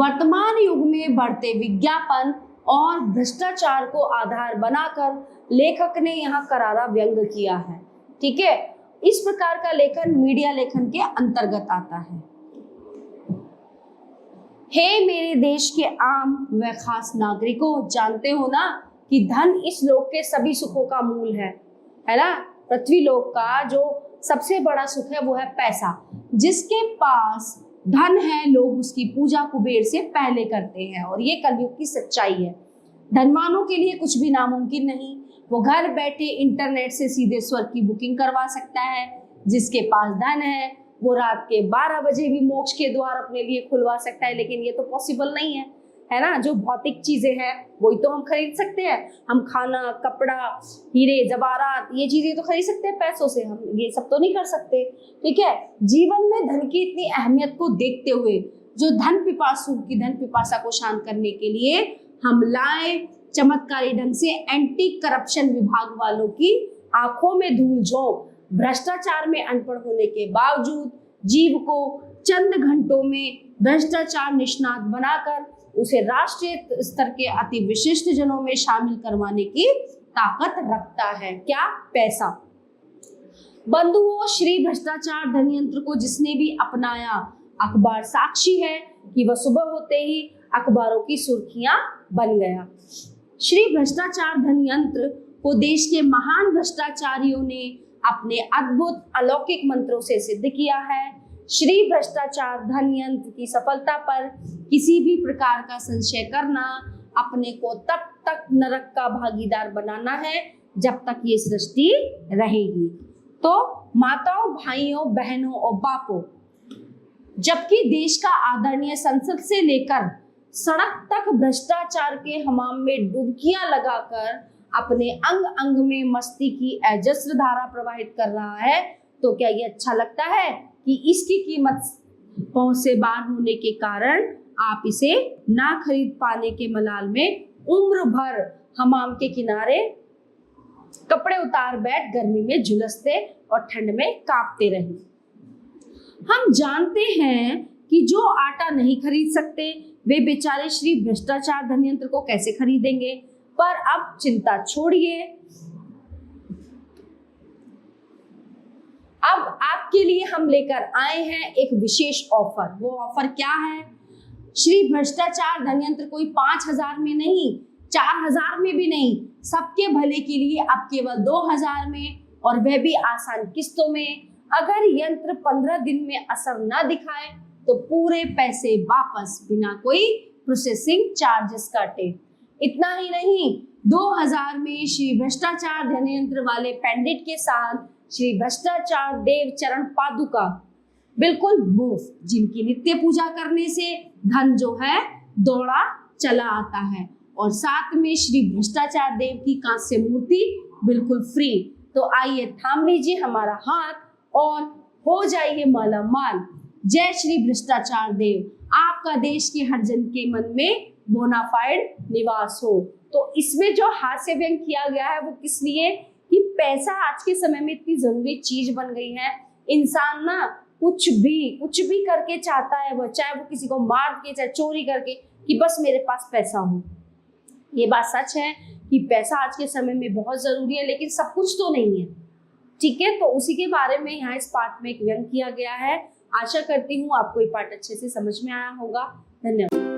वर्तमान युग में बढ़ते विज्ञापन और भ्रष्टाचार को आधार बनाकर लेखक ने यहाँ करारा व्यंग किया है। ठीक है, इस प्रकार का लेखन मीडिया लेखन के अंतर्गत आता है। हे मेरे देश के आम व खास नागरिकों, जानते हो ना कि धन इस लोक के सभी सुखों का मूल है ना। पृथ्वी लोक का जो सबसे बड़ा सुख है वो है पैसा। जिसके पास धन है लोग उसकी पूजा कुबेर से पहले करते हैं, और ये कलयुग की सच्चाई है। धनवानों के लिए कुछ भी नामुमकिन नहीं। वो घर बैठे इंटरनेट से सीधे स्वर्ग की बुकिंग करवा सकता है। जिसके पास धन है वो रात के 12 बजे भी मोक्ष के द्वार अपने लिए खुलवा सकता है, लेकिन ये तो पॉसिबल नहीं है ना। जो भौतिक चीजें हैं वही तो हम खरीद सकते हैं। हम खाना, कपड़ा, हीरे जवाहरात, ये चीजें तो खरीद सकते हैं पैसों से, हम ये सब तो नहीं कर सकते। ठीक है, जीवन में धन की इतनी अहमियत को देखते हुए जो धन पिपासु की धन पिपासा को शांत करने के लिए हम लाए चमत्कारी ढंग से एंटी करप्शन विभाग वालों की आंखों में धूल झोंक भ्रष्टाचार में अनपढ़ होने के बावजूद जीव को चंद घंटों में भ्रष्टाचार निष्णात बनाकर उसे राष्ट्रीय स्तर के अति विशिष्ट जनों में शामिल करवाने की ताकत रखता है। क्या? पैसा। बंधुओं, श्री भ्रष्टाचार धन यंत्र को जिसने भी अपनाया, अखबार साक्षी है कि वह सुबह होते ही अखबारों की सुर्खियां बन गया। श्री भ्रष्टाचार धन यंत्र को देश के महान भ्रष्टाचारियों ने अपने अद्भुत अलौकिक मंत्रों से सिद्ध किया है। श्री भ्रष्टाचार धन यंत्र की सफलता पर किसी भी प्रकार का संशय करना अपने को तब तक नरक का भागीदार बनाना है जब तक ये सृष्टि रहेगी। तो माताओं, भाइयों, बहनों और बापों, जबकि देश का आदरणीय संसद से लेकर सड़क तक भ्रष्टाचार के हमाम में डुबकियां लगाकर अपने अंग अंग में मस्ती की अजस्र धारा प्रवाहित कर रहा है, तो क्या ये अच्छा लगता है कि इसकी कीमत पहुंच से बाहर होने के कारण आप इसे ना खरीद पाने के मलाल में उम्र भर हमाम के किनारे कपड़े उतार बैठ गर्मी में झुलसते और ठंड में कांपते रहे। हम जानते हैं कि जो आटा नहीं खरीद सकते वे बेचारे श्री भ्रष्टाचार धन यंत्र को कैसे खरीदेंगे। पर अब चिंता छोड़िए, अब आपके लिए हम लेकर आए हैं एक विशेष ऑफर। वो ऑफर क्या है? श्री भ्रष्टाचार धन यंत्र कोई 5,000 में नहीं, 4,000 में भी नहीं, सबके भले के लिए अब केवल 2,000 में, और वह भी आसान किस्तों में। अगर यंत्र 15 दिन में असर न दिखाए तो पूरे पैसे वापस बिना कोई प्रोसेसिंग चार्जेस काटे। इतना ही नहीं, 2000 में श्री भ्रष्टाचार धन यंत्र वाले पंडित के साथ श्री भ्रष्टाचार देव चरण पादुका बिल्कुल मुफ्त, जिनकी नित्य पूजा करने से धन जो है दौड़ा चला आता है, और साथ में श्री भ्रष्टाचार देव की कांस्य मूर्ति बिल्कुल फ्री। तो आइए थाम लीजिए हमारा हाथ और हो जाइए माला माल। जय श्री भ्रष्टाचार देव। आपका देश के हर जन के मन में बोनाफाइड निवास हो। तो इसमें जो हास्य व्यंग किया गया है वो किस लिए कि पैसा आज के समय में इतनी जरूरी चीज बन गई है। इंसान ना कुछ भी करके चाहता है, वो चाहे वो किसी को मार के चाहे चोरी करके, कि बस मेरे पास पैसा हो। ये बात सच है कि पैसा आज के समय में बहुत जरूरी है, लेकिन सब कुछ तो नहीं है। ठीक है, तो उसी के बारे में यहाँ इस पाठ में एक व्यंग किया गया है। आशा करती हूँ आपको ये पाठ अच्छे से समझ में आया होगा। धन्यवाद।